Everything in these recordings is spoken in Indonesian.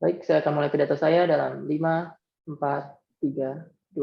Baik, saya akan mulai pidato saya dalam 5, 4, 3, 2,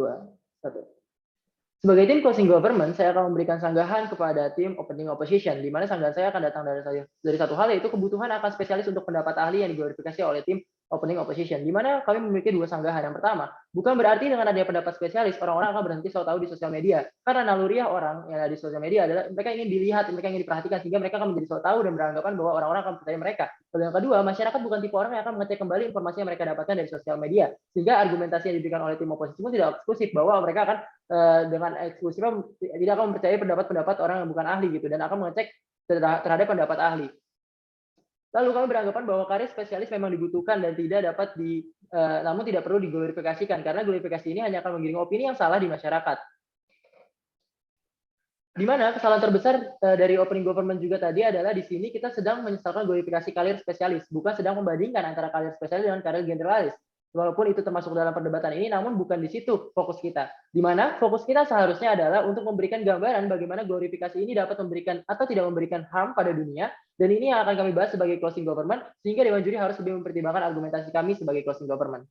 1. Sebagai tim closing government, saya akan memberikan sanggahan kepada tim opening opposition, di mana sanggahan saya akan datang dari satu hal, yaitu kebutuhan akan spesialis untuk pendapat ahli yang diglorifikasi oleh tim opening opposition, di mana kami memiliki dua sanggahan. Yang pertama, bukan berarti dengan adanya pendapat spesialis, orang-orang akan berhenti so tahu di sosial media. Karena naluriah orang yang ada di sosial media adalah mereka ingin dilihat, mereka ingin diperhatikan, sehingga mereka akan menjadi so tahu dan beranggapan bahwa orang-orang akan percaya mereka. Lalu yang kedua, masyarakat bukan tipe orang yang akan mengecek kembali informasi yang mereka dapatkan dari sosial media, sehingga argumentasi yang diberikan oleh tim oposisi pun tidak eksklusif, bahwa mereka akan dengan eksklusifnya tidak akan mempercayai pendapat-pendapat orang yang bukan ahli gitu, dan akan mengecek terhadap pendapat ahli. Lalu kami beranggapan bahwa karir spesialis memang dibutuhkan dan tidak dapat namun tidak perlu diglorifikasikan, karena glorifikasi ini hanya akan menggiring opini yang salah di masyarakat. Di mana kesalahan terbesar dari opening government juga tadi adalah di sini kita sedang menyesalkan glorifikasi karir spesialis, bukan sedang membandingkan antara karir spesialis dengan karir generalis. Walaupun itu termasuk dalam perdebatan ini, namun bukan di situ fokus kita. Di mana fokus kita seharusnya adalah untuk memberikan gambaran bagaimana glorifikasi ini dapat memberikan atau tidak memberikan harm pada dunia, dan ini yang akan kami bahas sebagai closing government, sehingga Dewan Juri harus lebih mempertimbangkan argumentasi kami sebagai closing government.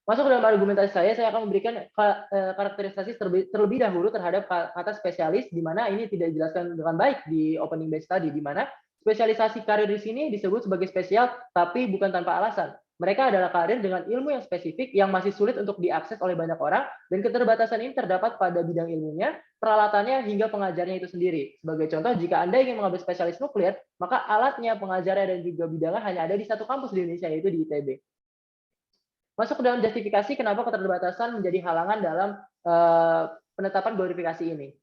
Masuk ke dalam argumentasi saya akan memberikan karakterisasi terlebih dahulu terhadap kata spesialis, di mana ini tidak dijelaskan dengan baik di opening base tadi, di mana spesialisasi karir di sini disebut sebagai spesial, tapi bukan tanpa alasan. Mereka adalah karir dengan ilmu yang spesifik yang masih sulit untuk diakses oleh banyak orang, dan keterbatasan ini terdapat pada bidang ilmunya, peralatannya, hingga pengajarnya itu sendiri. Sebagai contoh, jika Anda ingin mengambil spesialis nuklir, maka alatnya, pengajarnya, dan juga bidangnya hanya ada di satu kampus di Indonesia, yaitu di ITB. Masuk ke dalam justifikasi kenapa keterbatasan menjadi halangan dalam penetapan glorifikasi ini.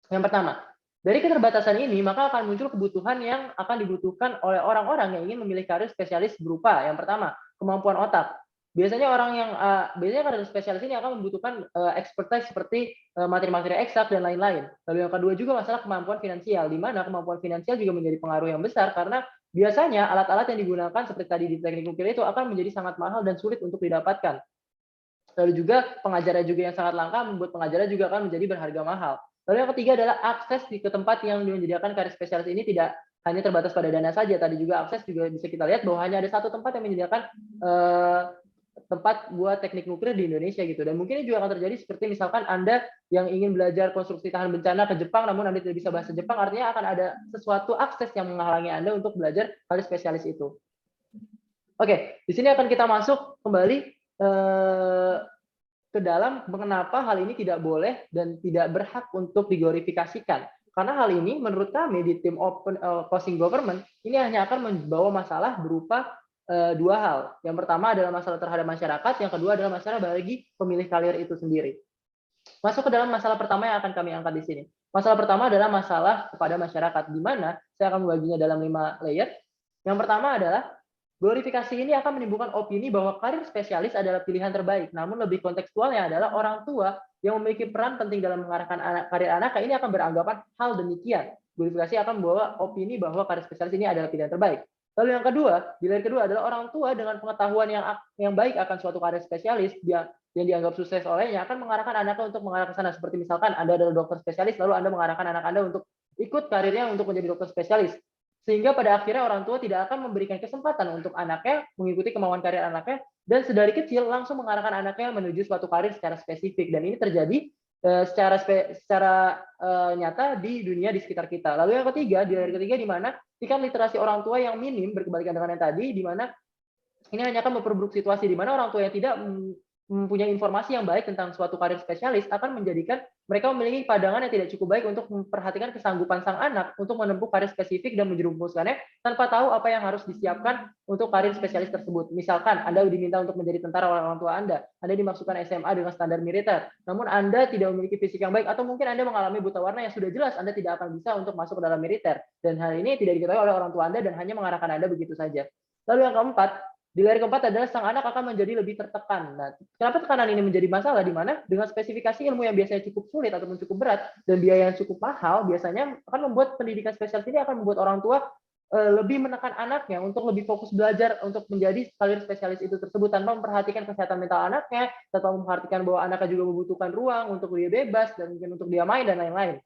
Yang pertama, dari keterbatasan ini maka akan muncul kebutuhan yang akan dibutuhkan oleh orang-orang yang ingin memilih karir spesialis berupa yang pertama, kemampuan otak. Biasanya karir spesialis ini akan membutuhkan expertise seperti materi-materi eksak dan lain-lain. Lalu yang kedua juga masalah kemampuan finansial, di mana kemampuan finansial juga menjadi pengaruh yang besar karena biasanya alat-alat yang digunakan seperti tadi di teknik nuklir itu akan menjadi sangat mahal dan sulit untuk didapatkan. Lalu juga pengajarnya juga yang sangat langka membuat pengajarnya juga akan menjadi berharga mahal. Lalu yang ketiga adalah akses ke tempat yang menyediakan karir spesialis ini tidak hanya terbatas pada dana saja. Tadi juga akses juga bisa kita lihat bahwa hanya ada satu tempat yang menyediakan tempat buat teknik nuklir di Indonesia gitu. Dan mungkin ini juga akan terjadi seperti misalkan Anda yang ingin belajar konstruksi tahan bencana ke Jepang namun Anda tidak bisa bahasa Jepang, artinya akan ada sesuatu akses yang menghalangi Anda untuk belajar karir spesialis itu. Oke, di sini akan kita masuk kembali ke dalam mengapa hal ini tidak boleh dan tidak berhak untuk diglorifikasikan. Karena hal ini menurut kami di tim closing government ini hanya akan membawa masalah berupa dua hal. Yang pertama adalah masalah terhadap masyarakat, yang kedua adalah masalah bagi pemilih karir itu sendiri. Masuk ke dalam masalah pertama yang akan kami angkat di sini. Masalah pertama adalah masalah kepada masyarakat, di mana saya akan membaginya dalam 5 layer. Yang pertama adalah glorifikasi ini akan menimbulkan opini bahwa karir spesialis adalah pilihan terbaik. Namun lebih kontekstualnya adalah orang tua yang memiliki peran penting dalam mengarahkan karir anaknya ini akan beranggapan hal demikian. Glorifikasi akan membawa opini bahwa karir spesialis ini adalah pilihan terbaik. Lalu yang kedua, di layer kedua adalah orang tua dengan pengetahuan yang baik akan suatu karir spesialis yang dianggap sukses olehnya akan mengarahkan anaknya untuk mengarah ke sana. Seperti misalkan Anda adalah dokter spesialis, lalu Anda mengarahkan anak Anda untuk ikut karirnya untuk menjadi dokter spesialis. Sehingga pada akhirnya orang tua tidak akan memberikan kesempatan untuk anaknya mengikuti kemauan karir anaknya, dan sedari kecil langsung mengarahkan anaknya menuju suatu karir secara spesifik. Dan ini terjadi secara nyata di dunia di sekitar kita. Lalu yang ketiga, di layer ketiga, di mana tingkat literasi orang tua yang minim, berkebalikan dengan yang tadi, di mana ini hanya akan memperburuk situasi, di mana orang tua yang tidak mempunyai informasi yang baik tentang suatu karir spesialis akan menjadikan mereka memiliki pandangan yang tidak cukup baik untuk memperhatikan kesanggupan sang anak untuk menempuh karir spesifik dan menjerumuskannya tanpa tahu apa yang harus disiapkan untuk karir spesialis tersebut. Misalkan Anda diminta untuk menjadi tentara oleh orang tua Anda dimasukkan SMA dengan standar militer, namun Anda tidak memiliki fisik yang baik, atau mungkin Anda mengalami buta warna yang sudah jelas Anda tidak akan bisa untuk masuk ke dalam militer, dan hal ini tidak diketahui oleh orang tua Anda dan hanya mengarahkan Anda begitu saja. Lalu yang keempat, di layer keempat adalah sang anak akan menjadi lebih tertekan. Nah, kenapa tekanan ini menjadi masalah? Di mana dengan spesifikasi ilmu yang biasanya cukup sulit ataupun cukup berat dan biaya yang cukup mahal, biasanya akan membuat pendidikan spesialis ini akan membuat orang tua lebih menekan anaknya untuk lebih fokus belajar untuk menjadi karir spesialis itu tersebut, tanpa memperhatikan kesehatan mental anaknya, tanpa memperhatikan bahwa anaknya juga membutuhkan ruang untuk dia bebas dan mungkin untuk dia main dan lain-lain.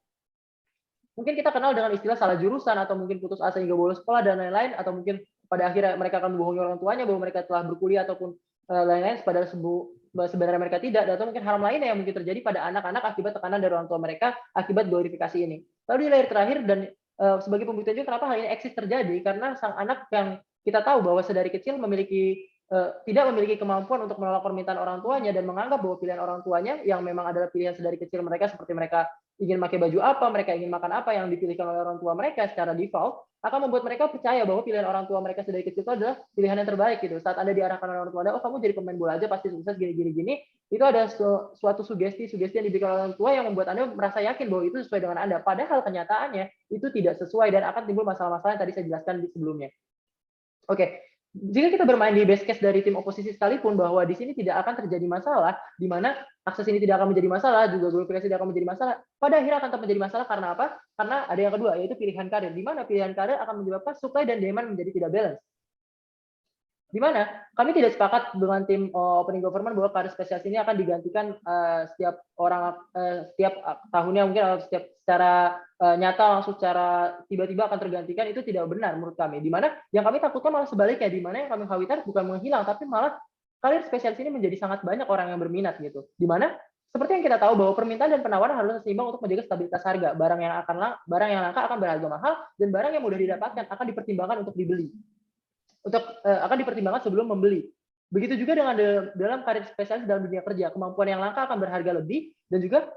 Mungkin kita kenal dengan istilah salah jurusan, atau mungkin putus asa hingga bolos sekolah dan lain-lain, atau mungkin pada akhirnya mereka akan membohongi orang tuanya bahwa mereka telah berkuliah ataupun lain-lain, padahal sebenarnya mereka tidak, atau mungkin hal lainnya yang mungkin terjadi pada anak-anak akibat tekanan dari orang tua mereka akibat glorifikasi ini. Lalu di layar terakhir dan sebagai pembuktian juga kenapa hal ini eksis terjadi, karena sang anak yang kita tahu bahwa sedari kecil tidak memiliki kemampuan untuk menolak permintaan orang tuanya dan menganggap bahwa pilihan orang tuanya yang memang adalah pilihan sedari kecil mereka, seperti mereka ingin pakai baju apa, mereka ingin makan apa yang dipilihkan oleh orang tua mereka secara default, akan membuat mereka percaya bahwa pilihan orang tua mereka sedari kecil itu adalah pilihan yang terbaik gitu. Saat Anda diarahkan oleh orang tua Anda, oh kamu jadi pemain bola aja pasti sukses gini, itu ada suatu sugesti yang diberikan oleh orang tua yang membuat Anda merasa yakin bahwa itu sesuai dengan Anda. Padahal kenyataannya itu tidak sesuai dan akan timbul masalah-masalah yang tadi saya jelaskan di sebelumnya. Oke, jika kita bermain di base case dari tim oposisi sekalipun, bahwa di sini tidak akan terjadi masalah, di mana akses ini tidak akan menjadi masalah, juga glorifikasi tidak akan menjadi masalah, pada akhirnya akan tetap menjadi masalah. Karena apa? Karena ada yang kedua, yaitu pilihan karir, di mana pilihan karir akan menyebabkan supply dan demand menjadi tidak balance. Di mana kami tidak sepakat dengan tim opening government bahwa karir spesialis ini akan digantikan setiap tahunnya, mungkin atau secara nyata langsung secara tiba-tiba akan tergantikan. Itu tidak benar menurut kami. Di mana yang kami takutkan malah sebaliknya, di mana yang kami khawatir bukan menghilang, tapi malah karir spesialis ini menjadi sangat banyak orang yang berminat gitu. Di mana seperti yang kita tahu bahwa permintaan dan penawaran harus seimbang untuk menjaga stabilitas harga. Barang yang langka akan berharga mahal, dan barang yang mudah didapatkan akan dipertimbangkan untuk dibeli. Akan dipertimbangkan sebelum membeli. Begitu juga dengan dalam karir spesialis dalam dunia kerja, kemampuan yang langka akan berharga lebih, dan juga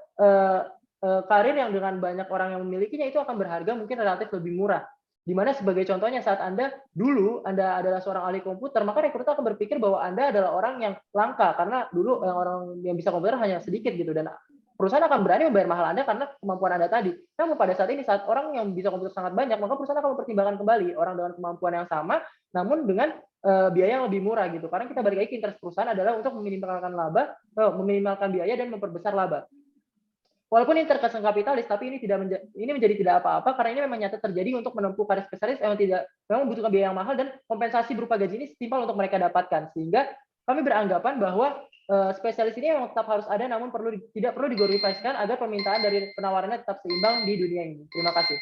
karir yang dengan banyak orang yang memilikinya itu akan berharga mungkin relatif lebih murah. Di mana sebagai contohnya, saat Anda adalah seorang ahli komputer, maka rekruter akan berpikir bahwa Anda adalah orang yang langka, karena dulu orang yang bisa komputer hanya sedikit gitu, dan perusahaan akan berani membayar mahal Anda karena kemampuan Anda tadi. Namun pada saat ini, saat orang yang bisa komputer sangat banyak, maka perusahaan akan mempertimbangkan kembali orang dengan kemampuan yang sama, namun dengan biaya yang lebih murah gitu. Karena kita balik lagi ke interest perusahaan adalah untuk meminimalkan biaya dan memperbesar laba. Walaupun ini terkesan kapitalis, tapi ini menjadi tidak apa-apa, karena ini memang nyata terjadi untuk menempuh karir spesialis yang memang membutuhkan biaya yang mahal, dan kompensasi berupa gaji ini setimpal untuk mereka dapatkan. Sehingga kami beranggapan bahwa spesialis ini memang tetap harus ada, namun tidak perlu diglorifikasikan agar permintaan dari penawarannya tetap seimbang di dunia ini. Terima kasih.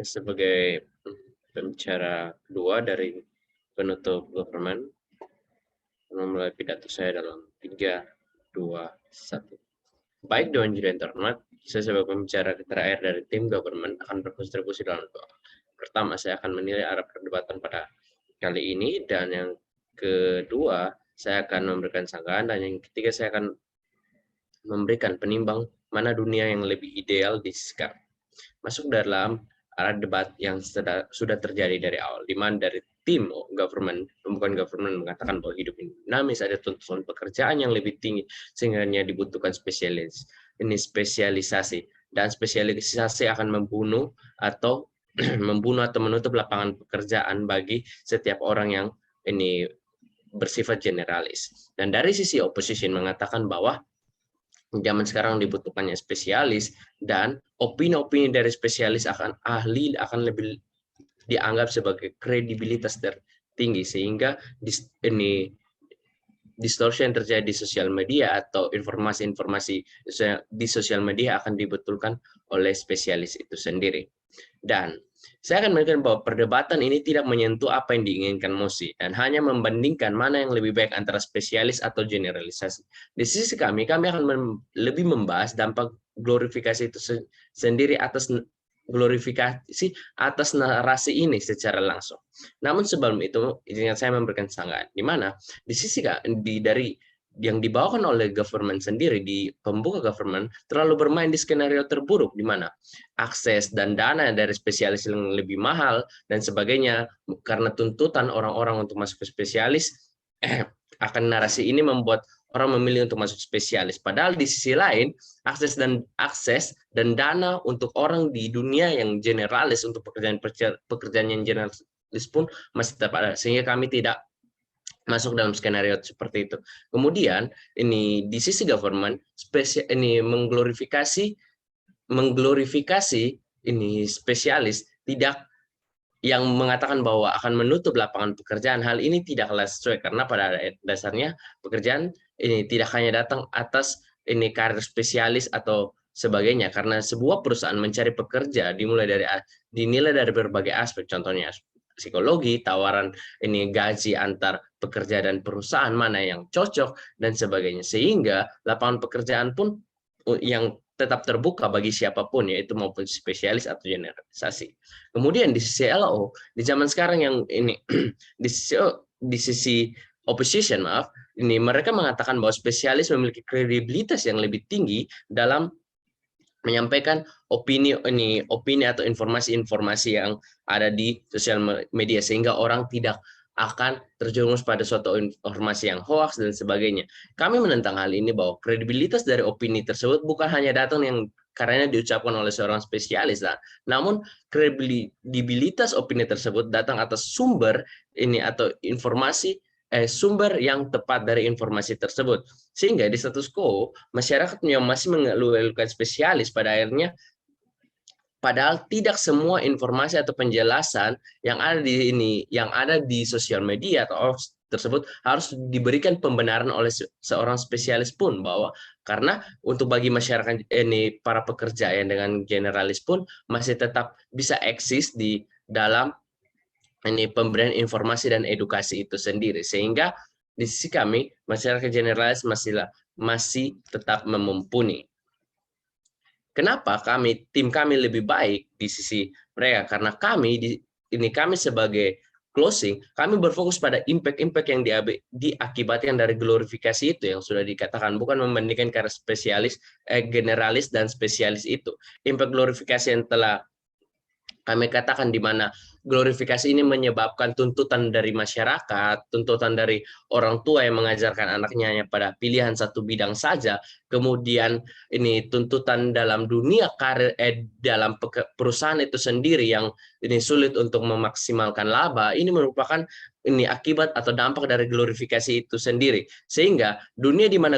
Sebagai pembicara kedua dari penutup government, memulai pidato saya dalam 3, 2, 1. Baik Dewan Juri yang terhormat, saya sebagai pembicara terakhir dari tim government akan berkontribusi dalam doa. Pertama, saya akan menilai arah perdebatan pada kali ini, dan yang kedua, saya akan memberikan sanggahan, dan yang ketiga, saya akan memberikan penimbang mana dunia yang lebih ideal di sekarang. Masuk dalam arah debat yang sudah terjadi dari awal, di mana dari tim government, bukan government, mengatakan bahwa hidup ini dinamis, ada tuntutan pekerjaan yang lebih tinggi, sehingga dibutuhkan spesialisasi, dan spesialisasi akan membunuh atau menutup lapangan pekerjaan bagi setiap orang yang bersifat generalis. Dan dari sisi opposition mengatakan bahwa zaman sekarang dibutuhkannya spesialis, dan opini-opini dari spesialis akan lebih dianggap sebagai kredibilitas tertinggi, sehingga distorsi yang terjadi di sosial media atau informasi-informasi di sosial media akan dibetulkan oleh spesialis itu sendiri. Dan saya akan mengatakan bahwa perdebatan ini tidak menyentuh apa yang diinginkan Mosi, dan hanya membandingkan mana yang lebih baik antara spesialis atau generalisasi. Di sisi kami akan lebih membahas dampak glorifikasi itu sendiri atas narasi ini secara langsung. Namun sebelum itu, izinkan saya memberikan sanggahan, di mana di sisi dari yang dibawakan oleh government sendiri, di pembuka government terlalu bermain di skenario terburuk, di mana akses dan dana dari spesialis yang lebih mahal dan sebagainya, karena tuntutan orang-orang untuk masuk ke spesialis, akan narasi ini membuat orang memilih untuk masuk spesialis. Padahal di sisi lain, akses dan dana untuk orang di dunia yang generalis, untuk pekerjaan yang generalis pun masih tetap ada, sehingga kami tidak masuk dalam skenario seperti itu. Kemudian ini di sisi government mengglorifikasi ini spesialis, tidak yang mengatakan bahwa akan menutup lapangan pekerjaan. Hal ini tidaklah sesuai, karena pada dasarnya pekerjaan ini tidak hanya datang atas karir spesialis atau sebagainya. Karena sebuah perusahaan mencari pekerja dinilai dari berbagai aspek, contohnya psikologi, tawaran ini gaji antar pekerja dan perusahaan mana yang cocok dan sebagainya. Sehingga lapangan pekerjaan pun yang tetap terbuka bagi siapapun, yaitu maupun spesialis atau generalisasi. Kemudian di sisi LO, di zaman sekarang yang ini di sisi opposition, maaf, ini mereka mengatakan bahwa spesialis memiliki kredibilitas yang lebih tinggi dalam menyampaikan opini atau informasi-informasi yang ada di sosial media, sehingga orang tidak akan terjerumus pada suatu informasi yang hoax dan sebagainya. Kami menentang hal ini bahwa kredibilitas dari opini tersebut bukan hanya datang yang karena diucapkan oleh seorang spesialis, namun kredibilitas opini tersebut datang atas sumber atau informasi sumber yang tepat dari informasi tersebut. Sehingga di status quo, masyarakat yang masih mengeluh-elukan spesialis pada akhirnya, padahal tidak semua informasi atau penjelasan yang ada di sosial media atau tersebut harus diberikan pembenaran oleh seorang spesialis pun, bahwa karena untuk bagi masyarakat para pekerja yang dengan generalis pun masih tetap bisa eksis di dalam pemberian informasi dan edukasi itu sendiri, sehingga di sisi kami masyarakat generalis masih tetap memumpuni. Kenapa tim kami lebih baik di sisi mereka? Karena kami sebagai closing, kami berfokus pada impact yang diakibatkan dari glorifikasi itu yang sudah dikatakan, bukan membandingkan karena generalis dan spesialis itu. Impact glorifikasi yang telah kami katakan, di mana glorifikasi ini menyebabkan tuntutan dari masyarakat, tuntutan dari orang tua yang mengajarkan anaknya hanya pada pilihan satu bidang saja, kemudian tuntutan dalam dunia karir dalam perusahaan itu sendiri yang sulit untuk memaksimalkan laba. Ini merupakan akibat atau dampak dari glorifikasi itu sendiri, sehingga dunia di mana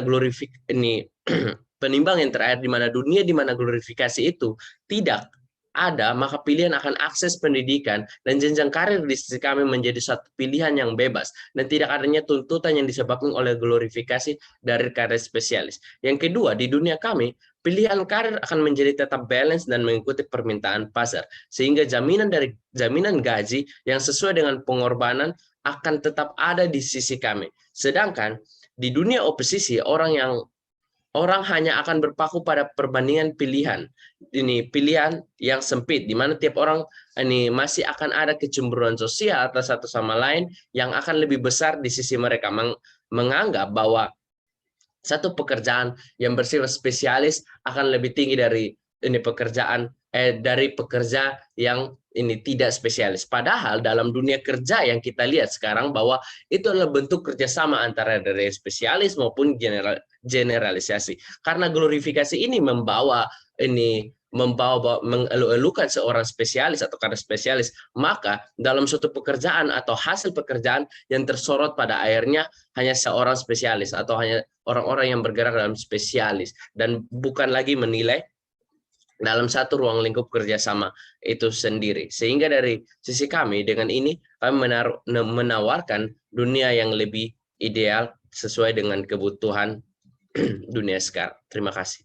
penimbang yang terakhir, di mana dunia di mana glorifikasi itu tidak ada, maka pilihan akan akses pendidikan dan jenjang karir di sisi kami menjadi satu pilihan yang bebas dan tidak adanya tuntutan yang disebabkan oleh glorifikasi dari karir spesialis. Yang kedua, di dunia kami, pilihan karir akan menjadi tetap balance dan mengikuti permintaan pasar, sehingga jaminan gaji yang sesuai dengan pengorbanan akan tetap ada di sisi kami. Sedangkan di dunia oposisi, orang hanya akan berpaku pada perbandingan pilihan yang sempit, di mana tiap orang masih akan ada kecemburuan sosial atas satu sama lain yang akan lebih besar di sisi mereka, menganggap bahwa satu pekerjaan yang bersifat spesialis akan lebih tinggi dari pekerja yang tidak spesialis. Padahal dalam dunia kerja yang kita lihat sekarang, bahwa itu adalah bentuk kerjasama antara dari spesialis maupun generalisasi. Karena glorifikasi ini mengeluh-elukan seorang spesialis atau karir spesialis, maka dalam suatu pekerjaan atau hasil pekerjaan yang tersorot pada akhirnya hanya seorang spesialis atau hanya orang-orang yang bergerak dalam spesialis, dan bukan lagi menilai dalam satu ruang lingkup kerjasama itu sendiri. Sehingga dari sisi kami, dengan ini kami menawarkan dunia yang lebih ideal sesuai dengan kebutuhan dunia sekarang. Terima kasih.